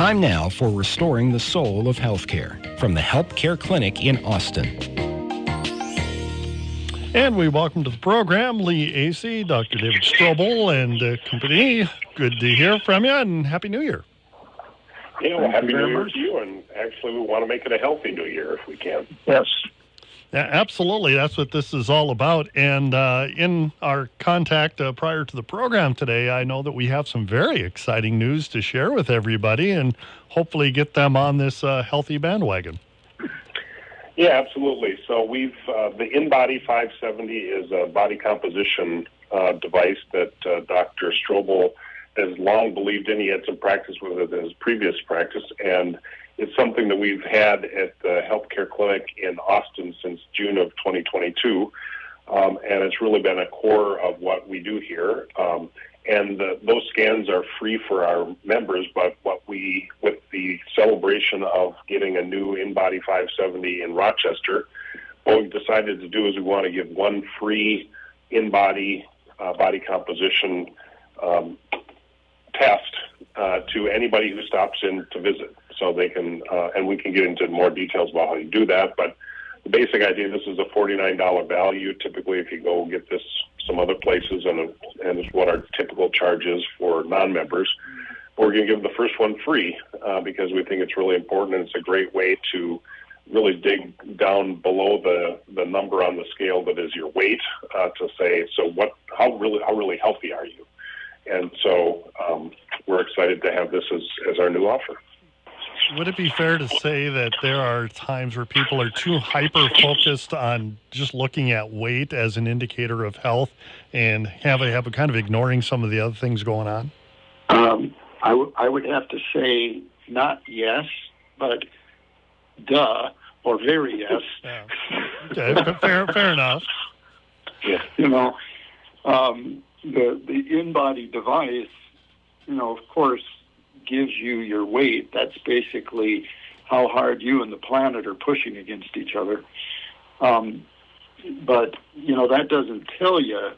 Time now for Restoring the Soul of Healthcare from the HELPcare Clinic in Austin. And we welcome to the program Lee Aase, Dr. David Strobel, and company. Good to hear from you, and Happy New Year. Yeah, well, Happy New Year to you, and actually we want to make it a healthy New Year if we can. Yes. Yeah, absolutely. That's what this is all about. And in our contact prior to the program today, I know that we have some very exciting news to share with everybody and hopefully get them on this healthy bandwagon. Yeah, absolutely. So we've the InBody 570 is a body composition device that Dr. Strobel has long believed in. He had some practice with it in his previous practice, and it's something that we've had at the HELPcare Clinic in Austin since June of 2022, and it's really been a core of what we do here. And those scans are free for our members, but with the celebration of getting a new InBody 570 in Rochester, what we've decided to do is we want to give one free InBody body composition test to anybody who stops in to visit. So they can, and we can get into more details about how you do that, but the basic idea, this is a $49 value. Typically, if you go get this some other places, and it's what our typical charge is for non-members, we're going to give the first one free because we think it's really important, and it's a great way to really dig down below the number on the scale that is your weight to say, so how really healthy are you? And so we're excited to have this as our new offer. Would it be fair to say that there are times where people are too hyper-focused on just looking at weight as an indicator of health and have a kind of ignoring some of the other things going on? I would have to say not yes, but duh, or very yes. Yeah. Okay, fair enough. Yeah. You know, the InBody device, of course, gives you your weight. That's basically how hard you and the planet are pushing against each other. But, that doesn't tell you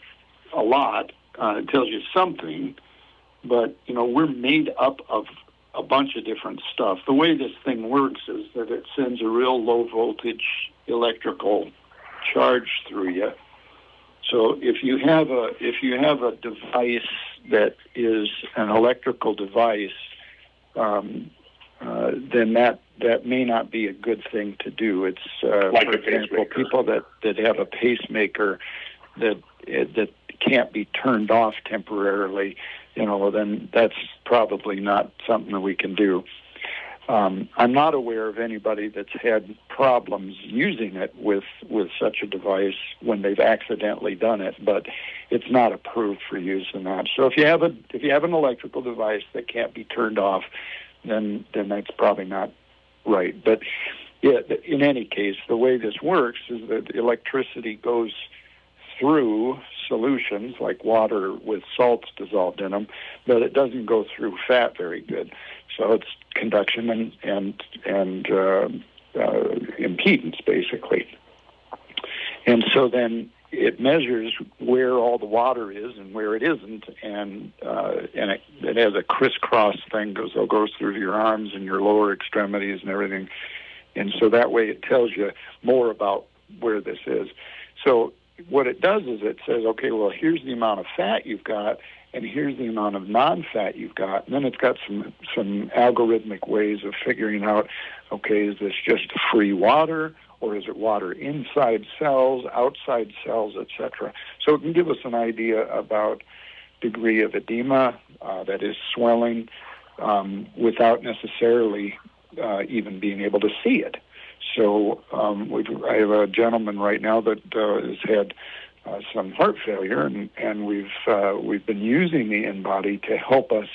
a lot. It tells you something. But, we're made up of a bunch of different stuff. The way this thing works is that it sends a real low voltage electrical charge through you. So if you have a device that is an electrical device, then that may not be a good thing to do. It's like for example, people that have a pacemaker that can't be turned off temporarily, then that's probably not something that we can do. I'm not aware of anybody that's had problems using it with such a device when they've accidentally done it, but it's not approved for use in that. So if you have an electrical device that can't be turned off, then that's probably not right. But yeah, in any case, the way this works is that electricity goes through solutions like water with salts dissolved in them, but it doesn't go through fat very good. So it's conduction and impedance, basically. And so then it measures where all the water is and where it isn't, and it has a crisscross thing goes through your arms and your lower extremities and everything. And so that way it tells you more about where this is. So what it does is it says, okay, well, here's the amount of fat you've got, and here's the amount of non-fat you've got. And then it's got some algorithmic ways of figuring out, okay, is this just free water, or is it water inside cells, outside cells, etc.? So it can give us an idea about degree of edema, that is swelling, without necessarily even being able to see it. So I have a gentleman right now that has had some heart failure, and we've been using the InBody to help us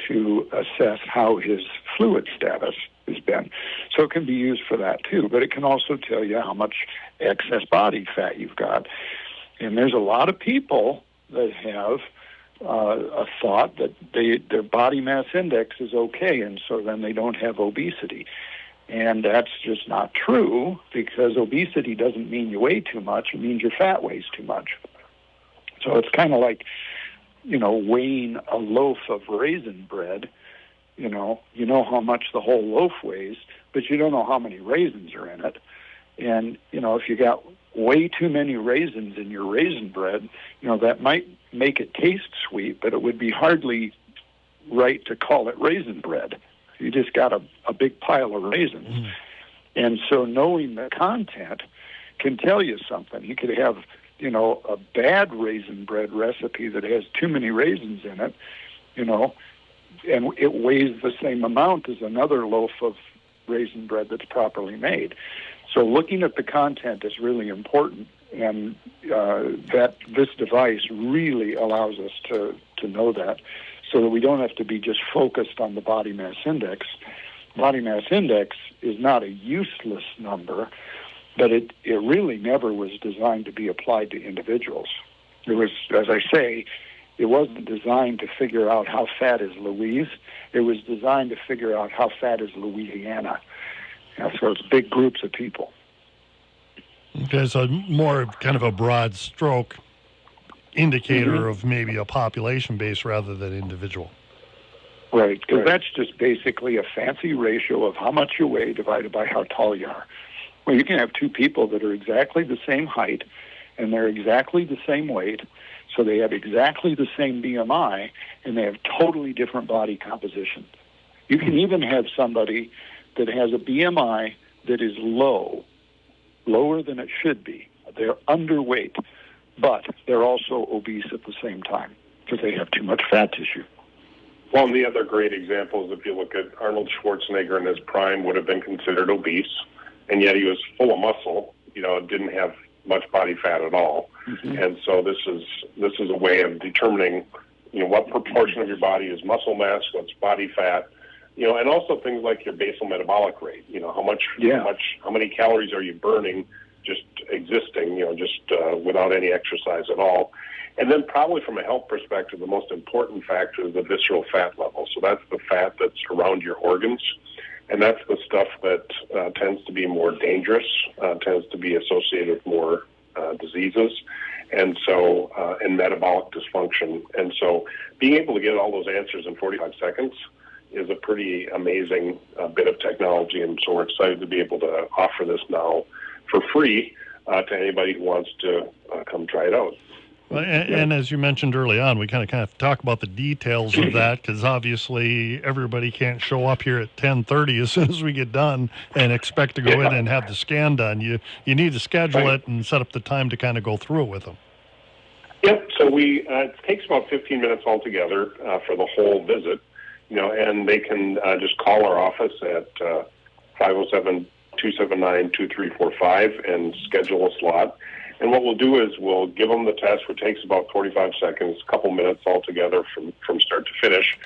to assess how his fluid status has been. So it can be used for that too, but it can also tell you how much excess body fat you've got. And there's a lot of people that have a thought that their body mass index is okay, and so then they don't have obesity. And that's just not true, because obesity doesn't mean you weigh too much. It means your fat weighs too much. So it's kind of like, weighing a loaf of raisin bread. You know how much the whole loaf weighs, but you don't know how many raisins are in it. And, if you got way too many raisins in your raisin bread, that might make it taste sweet, but it would be hardly right to call it raisin bread. You just got a big pile of raisins. Mm. And so knowing the content can tell you something. You could have, a bad raisin bread recipe that has too many raisins in it, and it weighs the same amount as another loaf of raisin bread that's properly made. So looking at the content is really important, and that this device really allows us to know that, so that we don't have to be just focused on the body mass index. Body mass index is not a useless number, but it really never was designed to be applied to individuals. It was, as I say, it wasn't designed to figure out how fat is Louise. It was designed to figure out how fat is Louisiana. So it's big groups of people. Okay, so more kind of a broad stroke indicator of maybe a population base rather than individual. Right, because that's just basically a fancy ratio of how much you weigh divided by how tall you are. Well, you can have two people that are exactly the same height, and they're exactly the same weight, so they have exactly the same BMI, and they have totally different body composition. You can even have somebody that has a BMI that is lower than it should be. They're underweight, but they're also obese at the same time because they have too much fat tissue. Well, and the other great example is if you look at Arnold Schwarzenegger in his prime would have been considered obese, and yet he was full of muscle, didn't have much body fat at all. Mm-hmm. And so this is a way of determining, what proportion of your body is muscle mass, what's body fat, and also things like your basal metabolic rate. How many calories are you burning just existing, without any exercise at all. And then probably from a health perspective, the most important factor is the visceral fat level. So that's the fat that's around your organs. And that's the stuff that tends to be more dangerous, tends to be associated with more diseases, and so and metabolic dysfunction. And so being able to get all those answers in 45 seconds is a pretty amazing bit of technology. And so we're excited to be able to offer this now for free to anybody who wants to come try it out. Well, and as you mentioned early on, we kind of talk about the details of that because obviously everybody can't show up here at 10:30 as soon as we get done and expect to go in and have the scan done. You need to schedule it and set up the time to kind of go through it with them. Yep. So it takes about 15 minutes altogether for the whole visit, and they can just call our office at 507-279-2345 and schedule a slot. And what we'll do is we'll give them the test, which takes about 45 seconds, a couple minutes altogether from start to finish.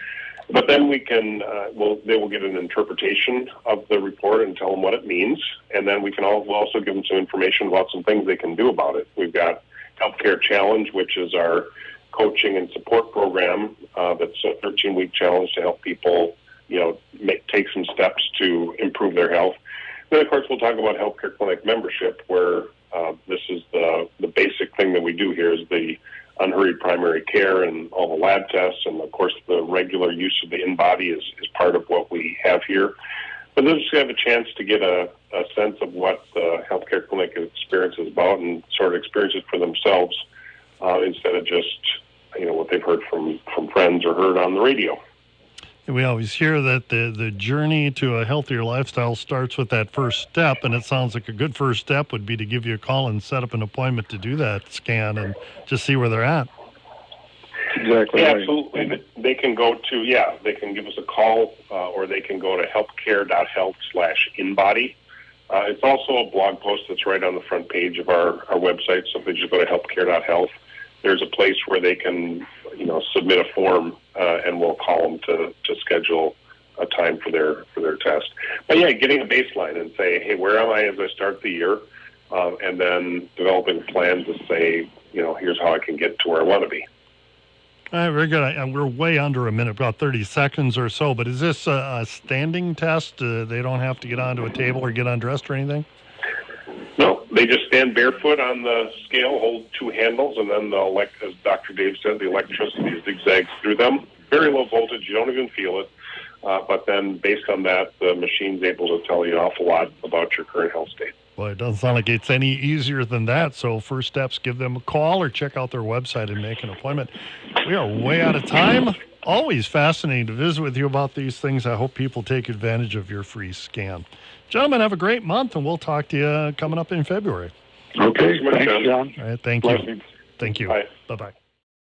But then we can, they will get an interpretation of the report and tell them what it means. And then we'll also give them some information about some things they can do about it. We've got HELPcare Challenge, which is our coaching and support program. That's a 13-week challenge to help people, take some steps to improve their health. Then, of course, we'll talk about HELPcare Clinic membership, where this is the basic thing that we do here is the unhurried primary care and all the lab tests, and of course the regular use of the InBody is part of what we have here. But they'll just have a chance to get a sense of what the healthcare clinic experience is about and sort of experience it for themselves instead of just what they've heard from friends or heard on the radio. We always hear that the journey to a healthier lifestyle starts with that first step, and it sounds like a good first step would be to give you a call and set up an appointment to do that scan and just see where they're at. Exactly. Yeah, absolutely. They can they can give us a call or they can go to helpcare.health/InBody. It's also a blog post that's right on the front page of our website, so if they just go to helpcare.health, there's a place where they can submit a form and we'll call them to schedule a time for their test. But yeah, getting a baseline and say, hey, where am I as I start the year? And then developing a plan to say, here's how I can get to where I want to be. All right, very good. We're way under a minute, about 30 seconds or so, but is this a standing test? They don't have to get onto a table or get undressed or anything? No, they just stand barefoot on the scale, hold two handles, and then as Dr. Dave said, the electricity zigzags through them. Very low voltage, you don't even feel it. But then based on that, the machine's able to tell you an awful lot about your current health state. Well, it doesn't sound like it's any easier than that. So first steps, give them a call or check out their website and make an appointment. We are way out of time. Always fascinating to visit with you about these things. I hope people take advantage of your free scan. Gentlemen, have a great month, and we'll talk to you coming up in February. Okay, Thanks, thanks, John. All right, thank Blessings. you. Thank you. Bye. Bye-bye.